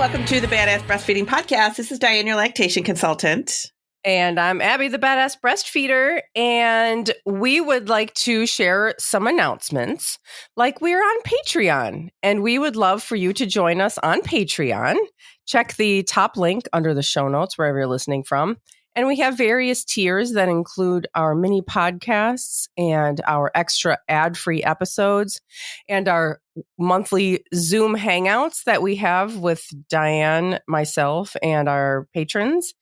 Welcome to the Badass Breastfeeding Podcast. This is Dianne, your lactation consultant. And I'm Abby, the Badass Breastfeeder. And we would like to share some announcements. Like, we're on Patreon, and we would love for you to join us on Patreon. Check the top link under the show notes, wherever you're listening from. And we have various tiers that include our mini podcasts and our extra ad-free episodes and our monthly Zoom hangouts that we have with Dianne, myself, and our patrons.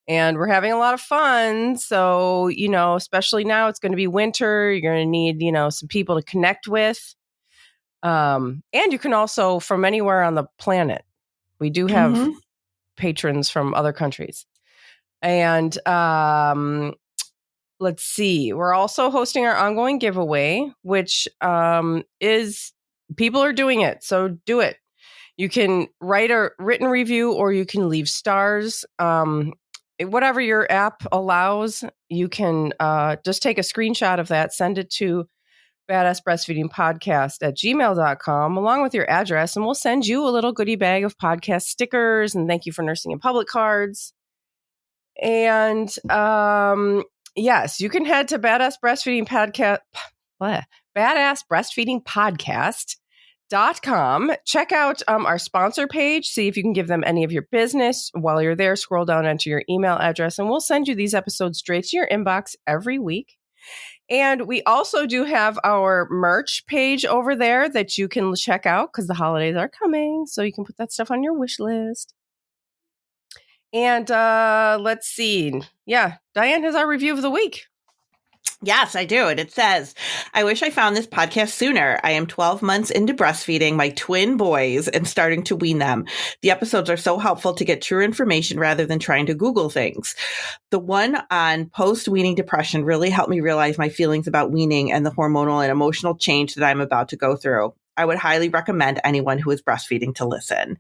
And we're having a lot of fun. So, especially now it's going to be winter. You're going to need, some people to connect with. And you can also, from anywhere on the planet, we do have patrons from other countries. And let's see, we're also hosting our ongoing giveaway, which is, people are doing it. So do it. You can write a written review or you can leave stars. Whatever your app allows, you can just take a screenshot of that, send it to badassbreastfeedingpodcast@gmail.com along with your address, and we'll send you a little goodie bag of podcast stickers and thank you for nursing in public cards. And yes, you can head to badassbreastfeedingpodcast.com. Check out our sponsor page. See if you can give them any of your business. While you're there, scroll down, enter your email address, and we'll send you these episodes straight to your inbox every week. And we also do have our merch page over there that you can check out because the holidays are coming. So you can put that stuff on your wish list. And let's see. Yeah, Dianne has our review of the week. Yes, I do. And it says, I wish I found this podcast sooner. I am 12 months into breastfeeding my twin boys and starting to wean them. The episodes are so helpful to get true information rather than trying to Google things. The one on post-weaning depression really helped me realize my feelings about weaning and the hormonal and emotional change that I'm about to go through. I would highly recommend anyone who is breastfeeding to listen.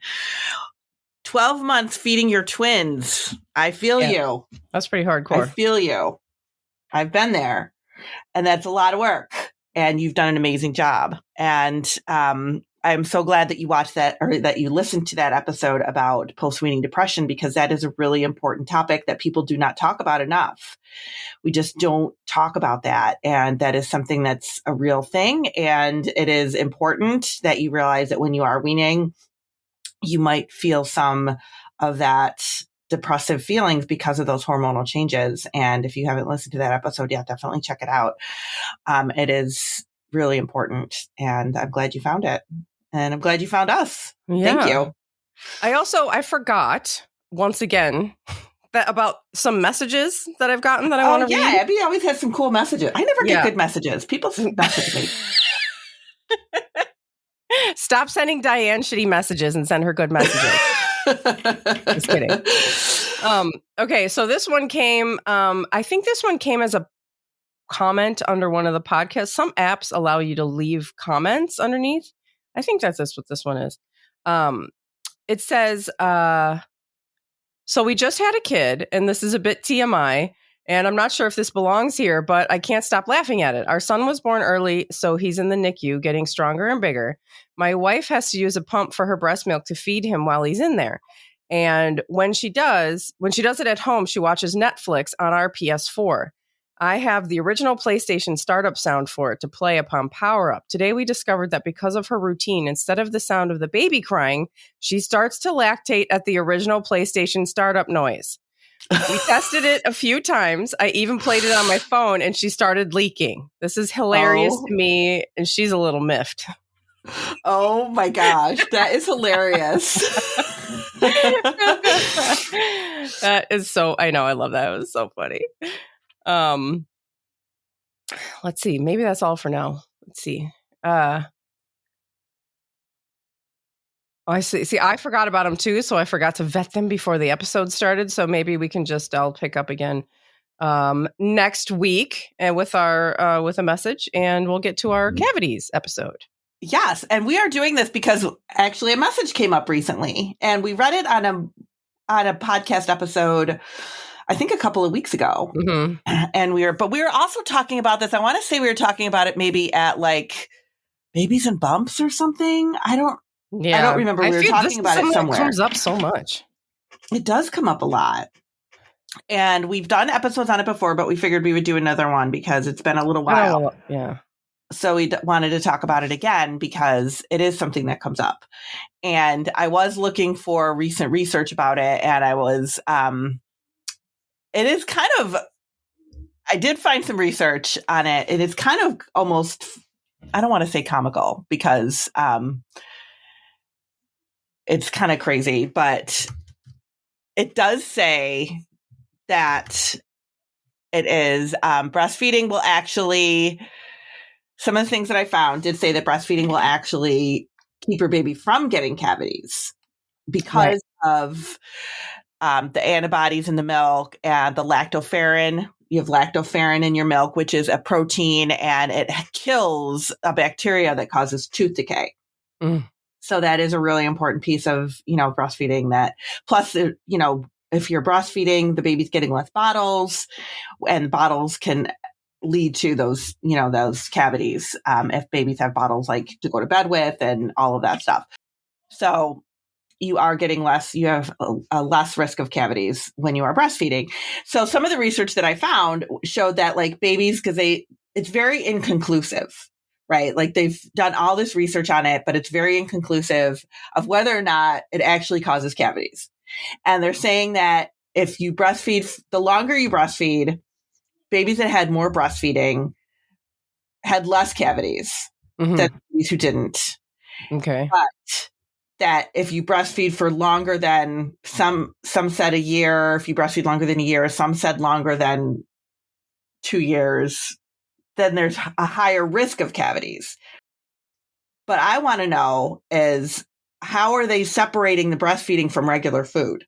12 months feeding your twins. I feel you. That's pretty hardcore. I feel you. I've been there, and that's a lot of work, and you've done an amazing job. And I'm so glad that you watched that, or that you listened to that episode about post-weaning depression, because that is a really important topic that people do not talk about enough. We just don't talk about that. And that is something that's a real thing. And it is important that you realize that when you are weaning, you might feel some of that depressive feelings because of those hormonal changes. And if you haven't listened to that episode yet, definitely check it out. It is really important, and I'm glad you found it. And I'm glad you found us. Yeah. Thank you. I forgot once again that about some messages that I've gotten that I want to read. Yeah, Abby always has some cool messages. I never get good messages. People message me. Stop sending Dianne shitty messages and send her good messages. Just kidding. Okay, so this one came, I think this one came as a comment under one of the podcasts. Some apps allow you to leave comments underneath. I think that's what this one is. It says, so we just had a kid, and this is a bit TMI, and I'm not sure if this belongs here, but I can't stop laughing at it. Our son was born early, so he's in the NICU, getting stronger and bigger. My wife has to use a pump for her breast milk to feed him while he's in there. And when she does it at home, she watches Netflix on our PS4. I have the original PlayStation startup sound for it to play upon power up. Today we discovered that because of her routine, instead of the sound of the baby crying, she starts to lactate at the original PlayStation startup noise. We tested it a few times. I even played it on my phone, and she started leaking. This is hilarious to me, and she's a little miffed. Oh my gosh, that is hilarious. That is so, I know, I love that. It was so funny. Let's see. Maybe that's all for now. Let's see. I see. See, I forgot about them too, so I forgot to vet them before the episode started. So maybe we can I'll pick up again next week and with a message, and we'll get to our cavities episode. Yes, and we are doing this because actually a message came up recently, and we read it on a podcast episode, I think a couple of weeks ago. Mm-hmm. And we were also talking about this. I want to say we were talking about it maybe at like Babies and Bumps or something. I don't Yeah. I don't remember. We were talking about it somewhere. It comes up so much. It does come up a lot. And we've done episodes on it before, but we figured we would do another one because it's been a little while. Yeah. So we wanted to talk about it again because it is something that comes up. And I was looking for recent research about it, and I was, it is kind of, I did find some research on it. It is kind of almost, I don't want to say comical because it's kind of crazy, but it does say that it is breastfeeding will actually, some of the things that I found did say that breastfeeding will actually keep your baby from getting cavities because of the antibodies in the milk and the lactoferrin. You have lactoferrin in your milk, which is a protein, and it kills a bacteria that causes tooth decay. So that is a really important piece of, breastfeeding. That plus, if you're breastfeeding, the baby's getting less bottles, and bottles can lead to those, those cavities. If babies have bottles like to go to bed with and all of that stuff. So you are getting less, you have a less risk of cavities when you are breastfeeding. So some of the research that I found showed that like babies, because it's very inconclusive, right? Like they've done all this research on it, but it's very inconclusive of whether or not it actually causes cavities. And they're saying that if you breastfeed, the longer you breastfeed, babies that had more breastfeeding had less cavities than babies who didn't. Okay. But that if you breastfeed for longer than some said a year, if you breastfeed longer than a year, some said longer than 2 years, then there's a higher risk of cavities. But I want to know is how are they separating the breastfeeding from regular food?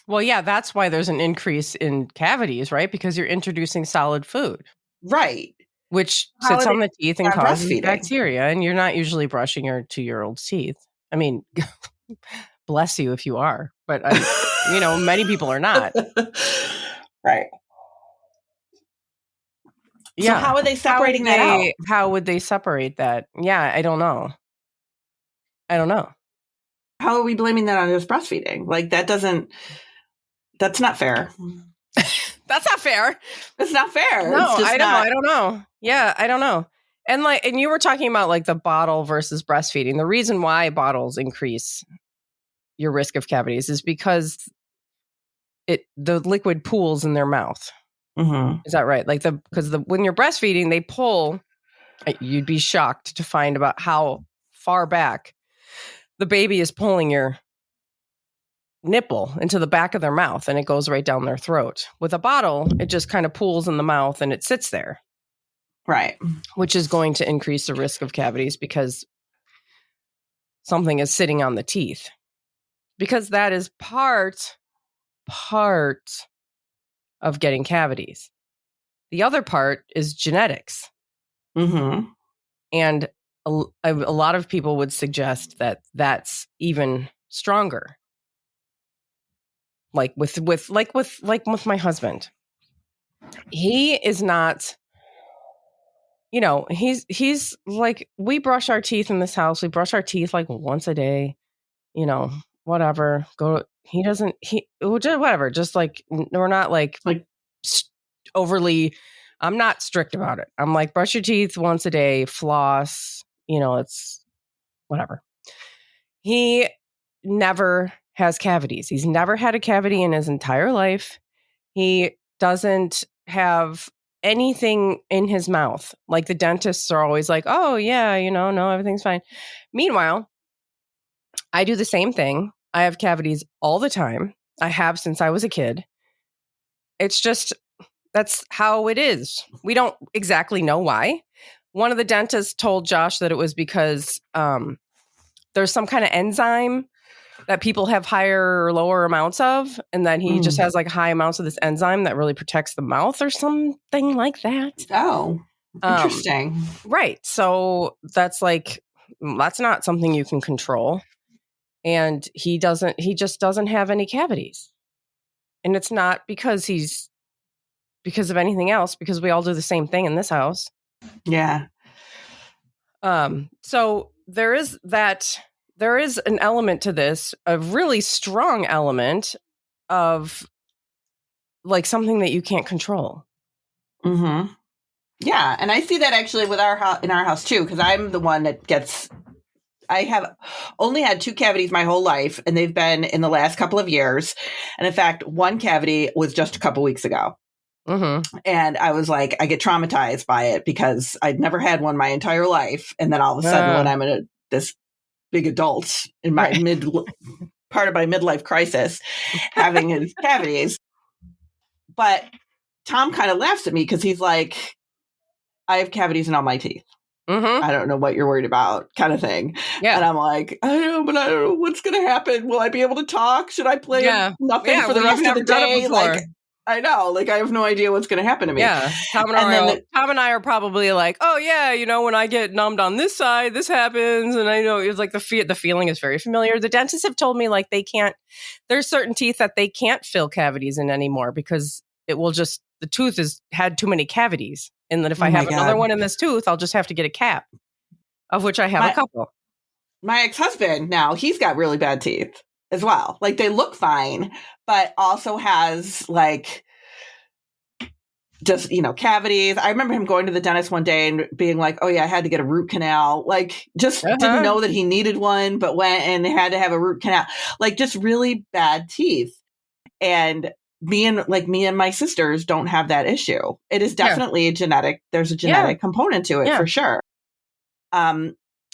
Well, yeah, that's why there's an increase in cavities, right? Because you're introducing solid food. Right. Which sits on the teeth and causes bacteria, and you're not usually brushing your 2-year-old's teeth. I mean, bless you if you are, but many people are not. Right. Yeah. So how are they separating that out? How would they separate that? Yeah, I don't know. How are we blaming that on just breastfeeding? Like that's not fair. That's not fair. It's not fair. No, I don't know. Yeah, I don't know. And you were talking about like the bottle versus breastfeeding. The reason why bottles increase your risk of cavities is because the liquid pools in their mouth. Mm-hmm. Is that right? Like when you're breastfeeding, they pull. You'd be shocked to find about how far back the baby is pulling your nipple into the back of their mouth, and it goes right down their throat. With a bottle, it just kind of pools in the mouth and it sits there. Right. Which is going to increase the risk of cavities because something is sitting on the teeth. Because that is part of getting cavities. The other part is genetics. Mm-hmm. And a lot of people would suggest that that's even stronger. Like with my husband. He is not, he's like, we brush our teeth in this house. We brush our teeth like once a day, whatever. Whatever. Just like, we're not like overly, I'm not strict about it. I'm like, brush your teeth once a day, floss, it's whatever. He never has cavities. He's never had a cavity in his entire life. He doesn't have anything in his mouth. Like the dentists are always like, oh yeah, no, everything's fine. Meanwhile, I do the same thing. I have cavities all the time. I have since I was a kid. It's just, that's how it is. We don't exactly know why. One of the dentists told Josh that it was because there's some kind of enzyme that people have higher or lower amounts of, and then he just has like high amounts of this enzyme that really protects the mouth or something like that. Oh, interesting. Right. So that's not something you can control. And he just doesn't have any cavities. And it's not because of anything else, because we all do the same thing in this house. Yeah. So there is that there is an element to this, a really strong element of like something that you can't control. Mm-hmm. Yeah. And I see that actually with in our house too, because I'm the one that I have only had 2 cavities my whole life, and they've been in the last couple of years. And in fact, one cavity was just a couple weeks ago. Mm-hmm. And I was like, I get traumatized by it because I'd never had one my entire life. And then all of a sudden, when I'm this big adult in my part of my midlife crisis, having his cavities. But Tom kind of laughs at me because he's like, I have cavities in all my teeth. Mm-hmm. I don't know what you're worried about, kind of thing. Yeah. And I'm like, I know, but I don't know what's going to happen. Will I be able to talk? Should I play nothing for the rest of the day? Like, I know, like I have no idea what's going to happen to me. Yeah, Tom and I are probably like, oh yeah, you know, when I get numbed on this side, this happens, and I know it's like the feeling is very familiar. The dentists have told me like they can't. There's certain teeth that they can't fill cavities in anymore because it will just the tooth has had too many cavities, and that if I have another one in this tooth, I'll just have to get a cap, of which I have a couple. My ex-husband now, he's got really bad teeth as well. Like they look fine, but also has like just, cavities. I remember him going to the dentist one day and being like, oh yeah, I had to get a root canal. Like just didn't know that he needed one, but went and had to have a root canal. Like just really bad teeth. And me and my sisters don't have that issue. It is definitely there's a genetic component to it for sure.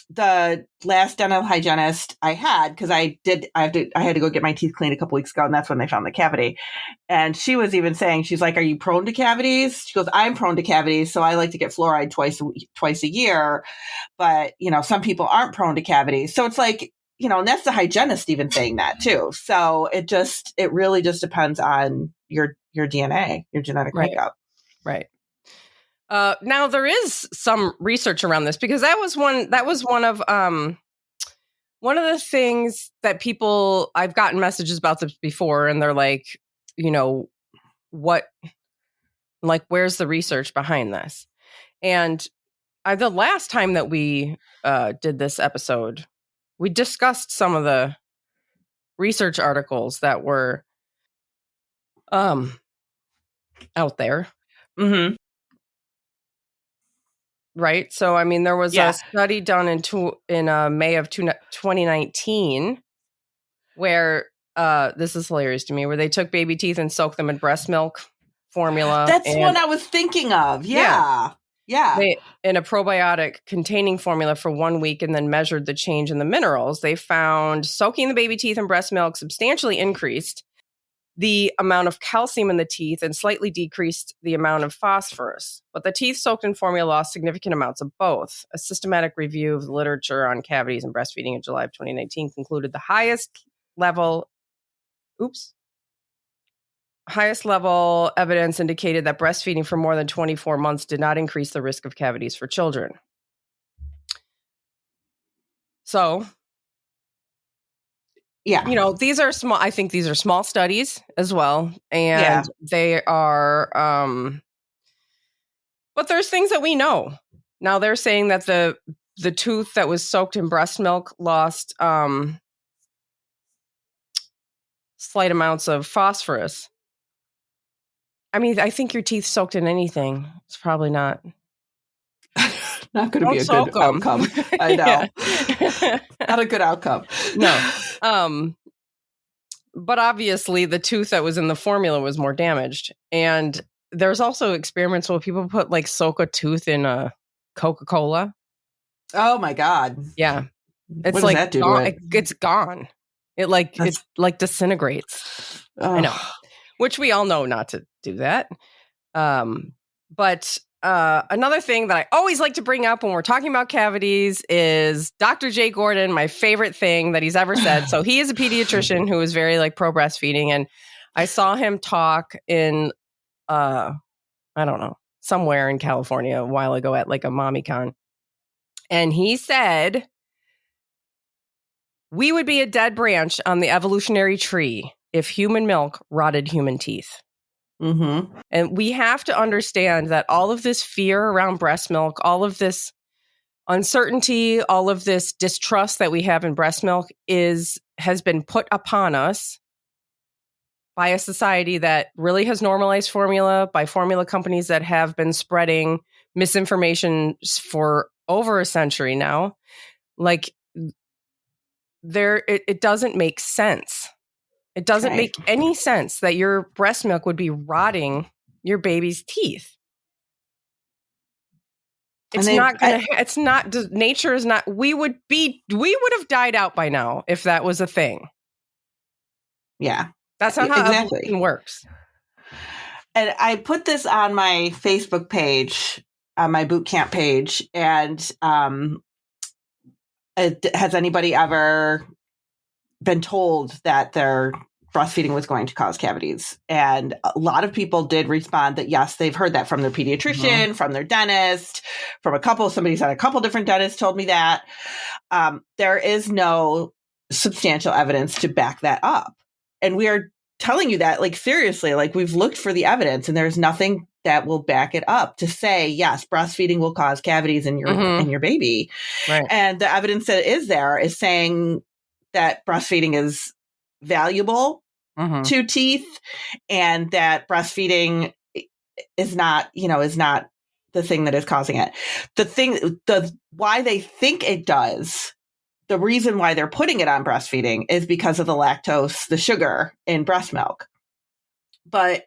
The last dental hygienist I had, because I had to go get my teeth cleaned a couple weeks ago, and that's when they found the cavity. And she was even saying, she's like, "Are you prone to cavities?" She goes, "I'm prone to cavities, so I like to get fluoride twice a year." But some people aren't prone to cavities, so it's like and that's the hygienist even saying that too. So it really just depends on your DNA, your genetic makeup. Right. Now there is some research around this because that was one of the things that people I've gotten messages about this before, and they're like, where's the research behind this? And the last time that we did this episode, we discussed some of the research articles that were out there. Mm-hmm. Right. So, I mean, there was a study done in May of 2019 where this is hilarious to me, where they took baby teeth and soaked them in breast milk formula. That's what I was thinking of. Yeah. In a probiotic containing formula for 1 week and then measured the change in the minerals. They found soaking the baby teeth in breast milk substantially increased the amount of calcium in the teeth and slightly decreased the amount of phosphorus. But the teeth soaked in formula lost significant amounts of both. A systematic review of the literature on cavities and breastfeeding in July of 2019 concluded the highest level evidence indicated that breastfeeding for more than 24 months did not increase the risk of cavities for children. So, these are small. I think these are small studies as well. And they are, but there's things that we know. Now they're saying that the tooth that was soaked in breast milk lost slight amounts of phosphorus. I mean, I think your teeth soaked in anything, it's probably not going to be a good outcome. I know. Not a good outcome. No. But obviously the tooth that was in the formula was more damaged. And there's also experiments where people soak a tooth in a Coca-Cola. Oh my God. Yeah. It's what does that do to it? It's gone. It disintegrates. Oh. I know. Which we all know not to do that. But another thing that I always like to bring up when we're talking about cavities is Dr. Jay Gordon, my favorite thing that he's ever said. So he is a pediatrician who is very pro breastfeeding. And I saw him talk in, I don't know, somewhere in California a while ago at a mommy con. And he said, we would be a dead branch on the evolutionary tree if human milk rotted human teeth. Mm-hmm. And we have to understand that all of this fear around breast milk, all of this uncertainty, all of this distrust that we have in breast milk has been put upon us by a society that really has normalized formula, by formula companies that have been spreading misinformation for over a century now. Like, it doesn't make sense. It doesn't make any sense that your breast milk would be rotting your baby's teeth. Nature is not, we would have died out by now if that was a thing. Yeah. That's not how evolution works. And I put this on my Facebook page, on my boot camp page. And has anybody ever been told that their breastfeeding was going to cause cavities? And a lot of people did respond that yes, they've heard that from their pediatrician, from their dentist, somebody said a couple different dentists told me that. There is no substantial evidence to back that up. And we are telling you that, like, seriously, like, we've looked for the evidence and there's nothing that will back it up to say, yes, breastfeeding will cause cavities in your baby. Right. And the evidence that is there is saying that breastfeeding is valuable to teeth, and that breastfeeding is not the thing that is causing it. Why they think it does, the reason why they're putting it on breastfeeding is because of the lactose, the sugar in breast milk. But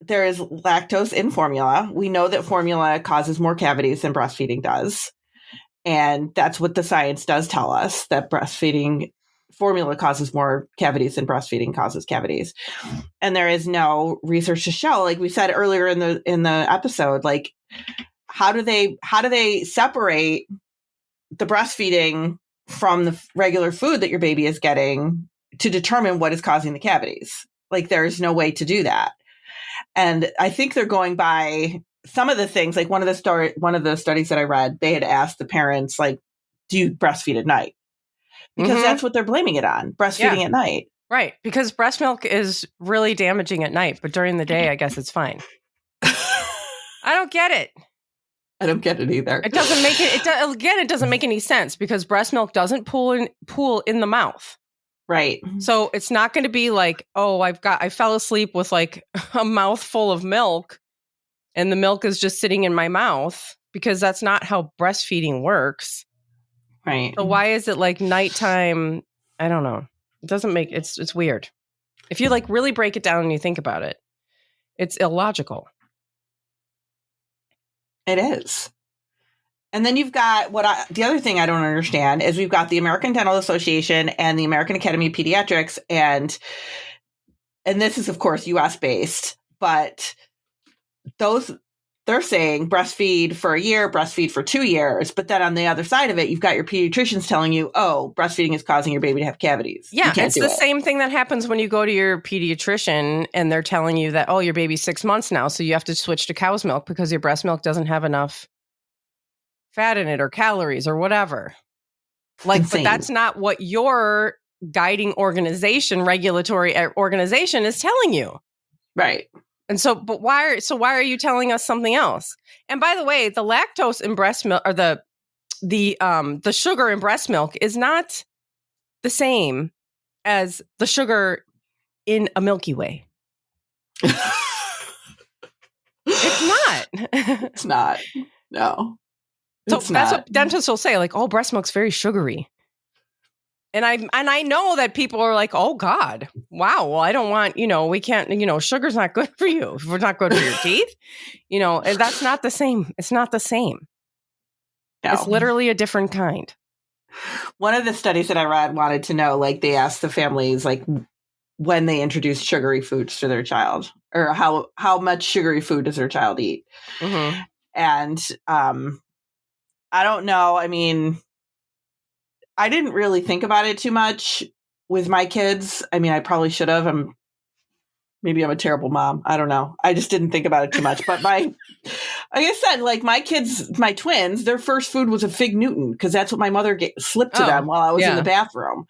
there is lactose in formula. We know that formula causes more cavities than breastfeeding does. And that's what the science does tell us, that breastfeeding formula causes more cavities than breastfeeding causes cavities. And there is no research to show, like we said earlier in the episode, like, how do they separate the breastfeeding from the regular food that your baby is getting to determine what is causing the cavities? Like, there's no way to do that. And I think they're going by some of the things, like one of the studies that I read, they had asked the parents, like, do you breastfeed at night? Because that's what they're blaming it on, breastfeeding at night. Right. Because breast milk is really damaging at night, but during the day, I guess it's fine. I don't get it. I don't get it either. It doesn't make it. It doesn't make any sense because breast milk doesn't pool in the mouth. Right. So it's not going to be like, oh, I fell asleep with like a mouthful of milk and the milk is just sitting in my mouth, because that's not how breastfeeding works. Right. So why is it like nighttime? I don't know. It doesn't make it's weird. If you like really break it down and you think about it, it's illogical. It is. And then you've got the other thing I don't understand is we've got the American Dental Association and the American Academy of Pediatrics, and this is of course US based, but they're saying breastfeed for a year, breastfeed for 2 years, but then on the other side of it, you've got your pediatricians telling you, oh, breastfeeding is causing your baby to have cavities. Yeah, it's the same thing that happens when you go to your pediatrician and they're telling you that, oh, your baby's 6 months now, so you have to switch to cow's milk because your breast milk doesn't have enough fat in it or calories or whatever. Like, but that's not what your guiding organization, regulatory organization is telling you. Right. And so, but why are you telling us something else? And by the way, the lactose in breast milk, or the sugar in breast milk, is not the same as the sugar in a Milky Way. It's not. It's not. No. So that's what dentists will say, like, oh, breast milk's very sugary. And I know that people are like, oh God, wow. Well, I don't want, we can't, sugar's not good for you. If it's not good for your teeth, and that's not the same. It's not the same. No. It's literally a different kind. One of the studies that I read wanted to know, like, they asked the families, like, when they introduced sugary foods to their child, or how much sugary food does their child eat? Mm-hmm. And I don't know. I mean, I didn't really think about it too much with my kids. I mean, I probably should have. Maybe I'm a terrible mom. I don't know. I just didn't think about it too much. But like I said, like, my kids, my twins, their first food was a Fig Newton, because that's what my mother slipped to them while I was in the bathroom.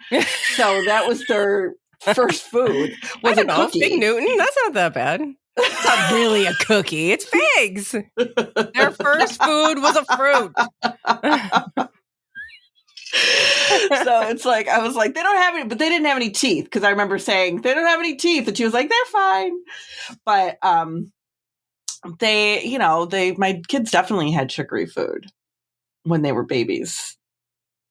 So that was their first food. Was a cookie. Fig Newton? That's not that bad. It's not really a cookie. It's figs. Their first food was a fruit. So it's like, I was like, they don't have any, but they didn't have any teeth. Because I remember saying, they don't have any teeth. And she was like, they're fine. But my kids definitely had sugary food when they were babies.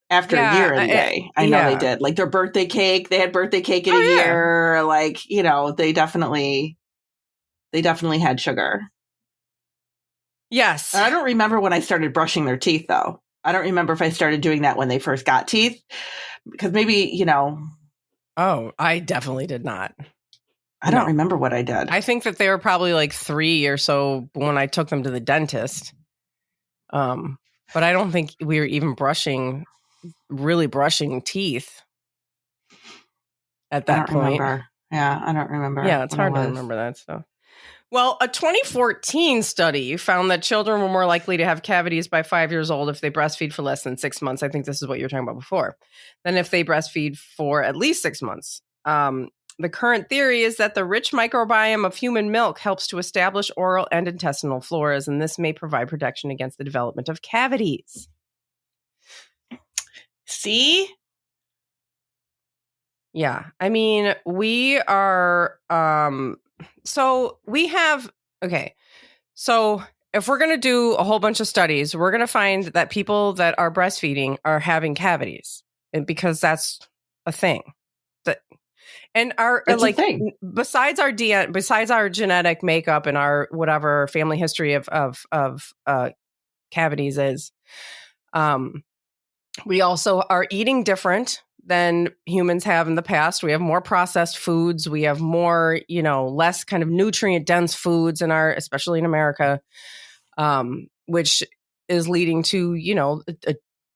After a year, anyway. I know they did. Like their birthday cake, they had birthday cake in a year. Like, they definitely had sugar. Yes. And I don't remember when I started brushing their teeth, though. I don't remember if I started doing that when they first got teeth. Because maybe, Oh, I definitely did not. I don't remember what I did. I think that they were probably like 3 or so when I took them to the dentist. But I don't think we were even really brushing teeth at that point. Remember. Yeah, I don't remember. Yeah, it's hard to remember that stuff. Well, a 2014 study found that children were more likely to have cavities by 5 years old if they breastfeed for less than 6 months. I think this is what you were talking about before. Than if they breastfeed for at least 6 months. The current theory is that the rich microbiome of human milk helps to establish oral and intestinal floras, and this may provide protection against the development of cavities. See? Yeah. I mean, we are... So if we're going to do a whole bunch of studies, we're going to find that people that are breastfeeding are having cavities, and because that's a thing. And besides our besides our genetic makeup and our whatever family history of cavities is, we also are eating different than humans have in the past. We have more processed foods. We have more, less kind of nutrient dense foods especially in America, which is leading to,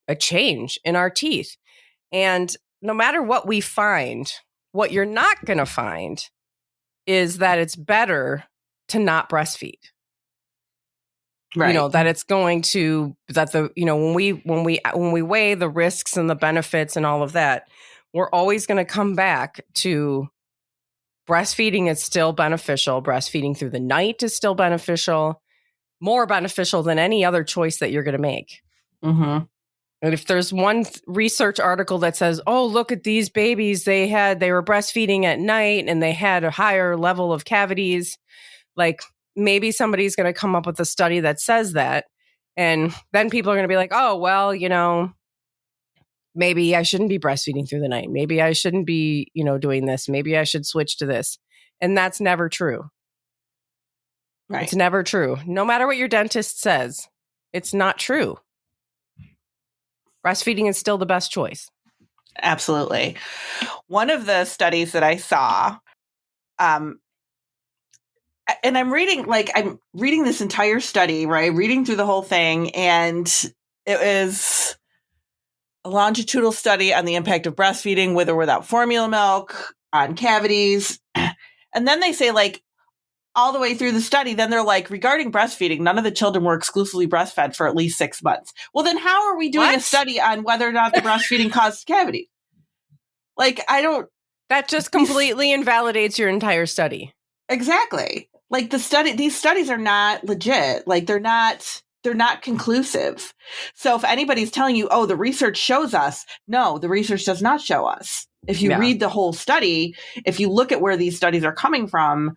a change in our teeth. And no matter what we find, what you're not going to find is that it's better to not breastfeed. Right. That it's going to, that when we weigh the risks and the benefits and all of that, we're always going to come back to breastfeeding is still beneficial. Breastfeeding through the night is still beneficial, more beneficial than any other choice that you're going to make. Mm-hmm. And if there's one research article that says, oh, look at these babies, they were breastfeeding at night and they had a higher level of cavities, like maybe somebody's going to come up with a study that says that. And then people are going to be like, oh, well, maybe I shouldn't be breastfeeding through the night. Maybe I shouldn't be, doing this. Maybe I should switch to this. And that's never true. Right. It's never true. No matter what your dentist says, it's not true. Breastfeeding is still the best choice. Absolutely. One of the studies that I saw, and I'm reading this entire study, right? Reading through the whole thing. And it was a longitudinal study on the impact of breastfeeding with or without formula milk on cavities. And then they say, all the way through the study, then they're like, regarding breastfeeding, none of the children were exclusively breastfed for at least 6 months. Well, then how are we doing a study on whether or not the breastfeeding caused cavity? That just completely invalidates your entire study. Exactly. These studies are not legit. They're not conclusive. So if anybody's telling you, oh, the research shows us, no, the research does not show us. If you read the whole study, if you look at where these studies are coming from,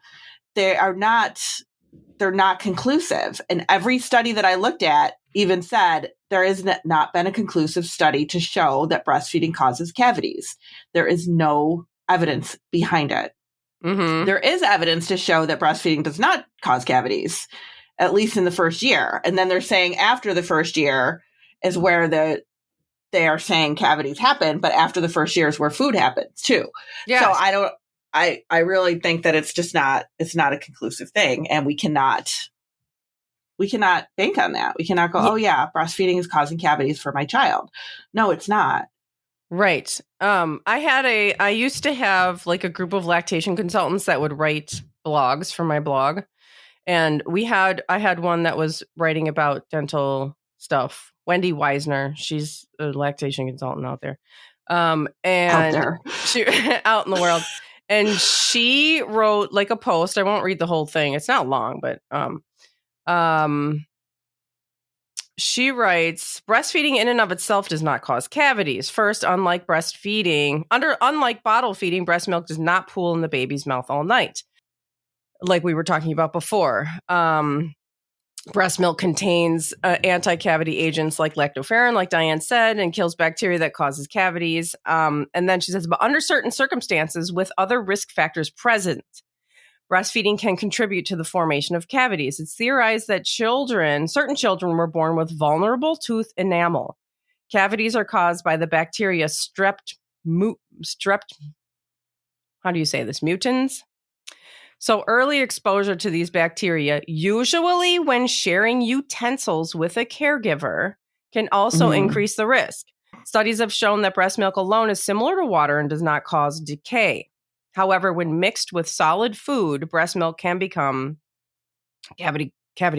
they're not conclusive. And every study that I looked at even said there has not been a conclusive study to show that breastfeeding causes cavities. There is no evidence behind it. Mm-hmm. There is evidence to show that breastfeeding does not cause cavities, at least in the first year. And then they're saying after the first year is where they are saying cavities happen, but after the first year is where food happens too. Yes. So I really think that it's not a conclusive thing, and we cannot bank on that. We cannot go, oh yeah, breastfeeding is causing cavities for my child. No, it's not. Right. I used to have a group of lactation consultants that would write blogs for my blog. And I had one that was writing about dental stuff. Wendy Weisner, she's a lactation consultant out there. And out there. She out in the world. And she wrote a post. I won't read the whole thing. It's not long, but she writes, breastfeeding in and of itself does not cause cavities. First, unlike bottle feeding, breast milk does not pool in the baby's mouth all night, like we were talking about before. Breast milk contains anti-cavity agents like lactoferrin, like Dianne said, and kills bacteria that causes cavities. And then she says, but under certain circumstances with other risk factors present, breastfeeding can contribute to the formation of cavities. It's theorized that certain children were born with vulnerable tooth enamel. Cavities are caused by the bacteria how do you say this? Mutans? So early exposure to these bacteria, usually when sharing utensils with a caregiver, can also increase the risk. Studies have shown that breast milk alone is similar to water and does not cause decay. However, when mixed with solid food, breast milk can become cavity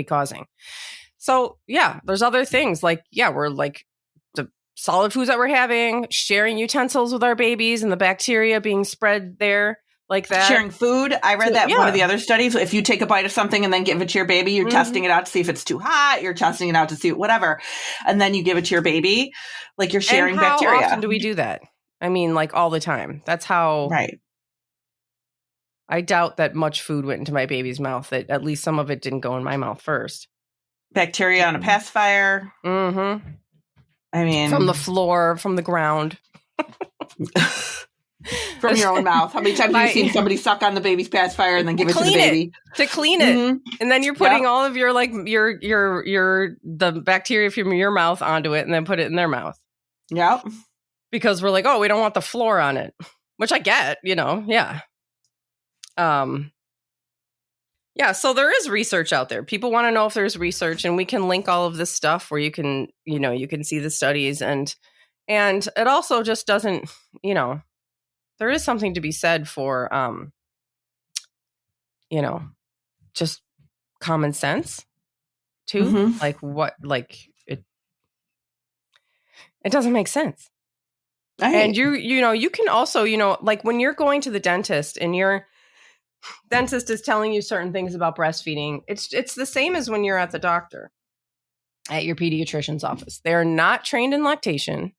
causing. So yeah, there's other things like, we're like the solid foods that we're having, sharing utensils with our babies and the bacteria being spread there like that. Sharing food. I read that one of the other studies. If you take a bite of something and then give it to your baby, you're testing it out to see if it's too hot. You're testing it out to see whatever. And then you give it to your baby, like you're sharing bacteria. How often do we do that? I mean, like all the time. That's how. Right. I doubt that much food went into my baby's mouth. That at least some of it didn't go in my mouth first. Bacteria on a pacifier. Mm-hmm. I mean, from the floor, from the ground. From your own mouth. How many times have you seen somebody suck on the baby's pacifier and then give it to the baby? To clean it. And then you're putting all of your like the bacteria from your mouth onto it and then put it in their mouth. Yep. Because we're like, we don't want the floor on it. Which I get, yeah. So there is research out there. People want to know if there's research, and we can link all of this stuff where you can, you can see the studies, and it also just doesn't, there is something to be said for, just common sense too. It doesn't make sense. And you can also, like when you're going to the dentist and your dentist is telling you certain things about breastfeeding, it's the same as when you're at the doctor, at your pediatrician's office. They're not trained in lactation.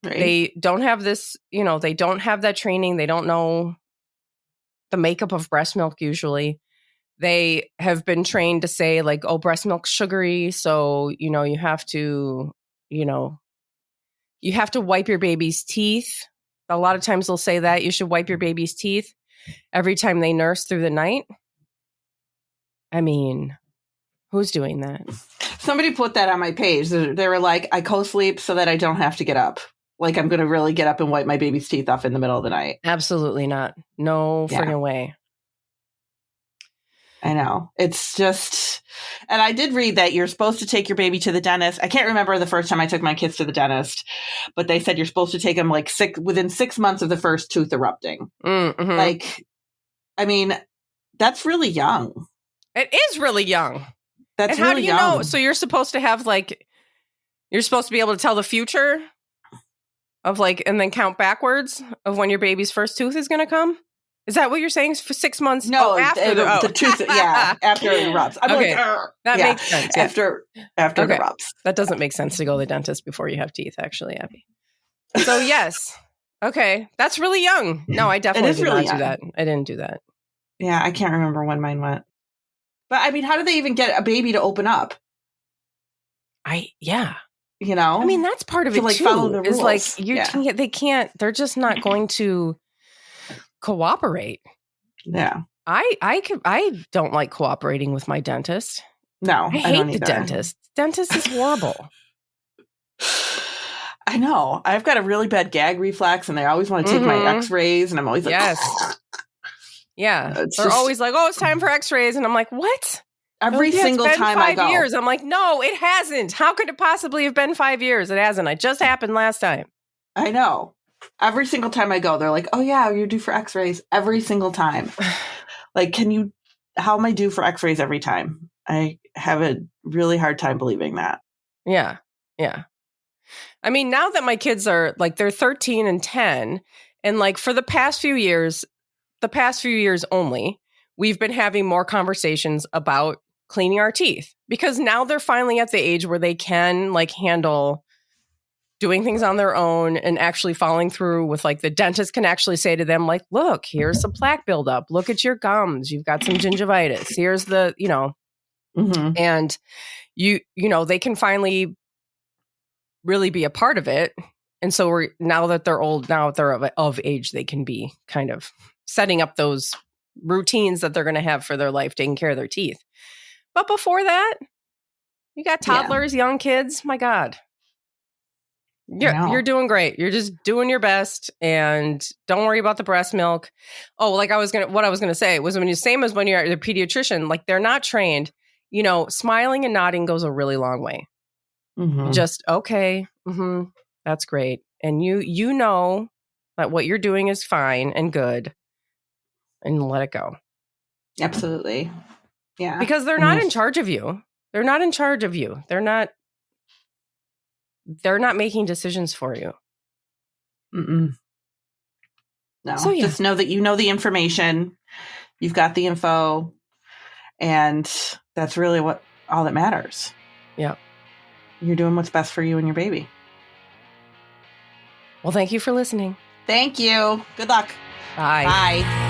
Right. They don't have this, they don't have that training. They don't know the makeup of breast milk usually. They have been trained to say like, breast milk's sugary. So, you have to wipe your baby's teeth. A lot of times they'll say that you should wipe your baby's teeth every time they nurse through the night. I mean, who's doing that? Somebody put that on my page. They were like, I co-sleep so that I don't have to get up. Like I'm going to really get up and wipe my baby's teeth off in the middle of the night. Absolutely not. No friggin' way. I know. It's just, and I did read that you're supposed to take your baby to the dentist. I can't remember the first time I took my kids to the dentist, but they said you're supposed to take them like within 6 months of the first tooth erupting. Mm-hmm. Like, I mean, that's really young. It is really young. That's and really young. How do you know? So you're supposed to have you're supposed to be able to tell the future of and then count backwards of when your baby's first tooth is going to come? Is that what you're saying? For 6 months? No, after the tooth. Yeah, after it erupts. I'm okay. That makes sense. Yeah. After it erupts. That doesn't make sense to go to the dentist before you have teeth, actually, Abby. So yes. Okay. That's really young. No, I definitely did not do that. I didn't do that. Yeah, I can't remember when mine went. But I mean, how do they even get a baby to open up? Yeah. I mean, that's part of it too. Follow the rules. Is they can't. They're just not going to cooperate. Yeah. I don't like cooperating with my dentist. No, I hate the dentist. Dentist is horrible. I know. I've got a really bad gag reflex, and they always want to take my X-rays, and I'm always like, yes. Yeah. They're always like, it's time for X-rays, and I'm like, what? Every single time I go. 5 years. I'm like, no, it hasn't. How could it possibly have been 5 years? It hasn't. It just happened last time. I know. Every single time I go, they're like, oh yeah, you're due for X-rays every single time. Like, how am I due for X-rays every time? I have a really hard time believing that. Yeah. Yeah. I mean, now that my kids are they're 13 and 10, and for the past few years only, we've been having more conversations about cleaning our teeth, because now they're finally at the age where they can like handle doing things on their own and actually following through with, like, the dentist can actually say to them, like, look, here's some plaque buildup. Look at your gums. You've got some gingivitis. Here's the, and they can finally really be a part of it. And so now that they're old, now they're of age, they can be kind of setting up those routines that they're going to have for their life, taking care of their teeth. But before that, you got toddlers, young kids. My God. You're doing great. You're just doing your best, and don't worry about the breast milk. Oh, like what I was going to say was, same as when you're at a pediatrician, like, they're not trained, smiling and nodding goes a really long way. Mm-hmm. Just, okay. Mm-hmm, that's great. And you know that what you're doing is fine and good, and let it go. Absolutely. Yeah. Because they're not in charge of you. They're not in charge of you. They're not making decisions for you. Mm-mm. No. So, yeah. Just know that you know the information. You've got the info. And that's really all that matters. Yeah. You're doing what's best for you and your baby. Well, thank you for listening. Thank you. Good luck. Bye. Bye.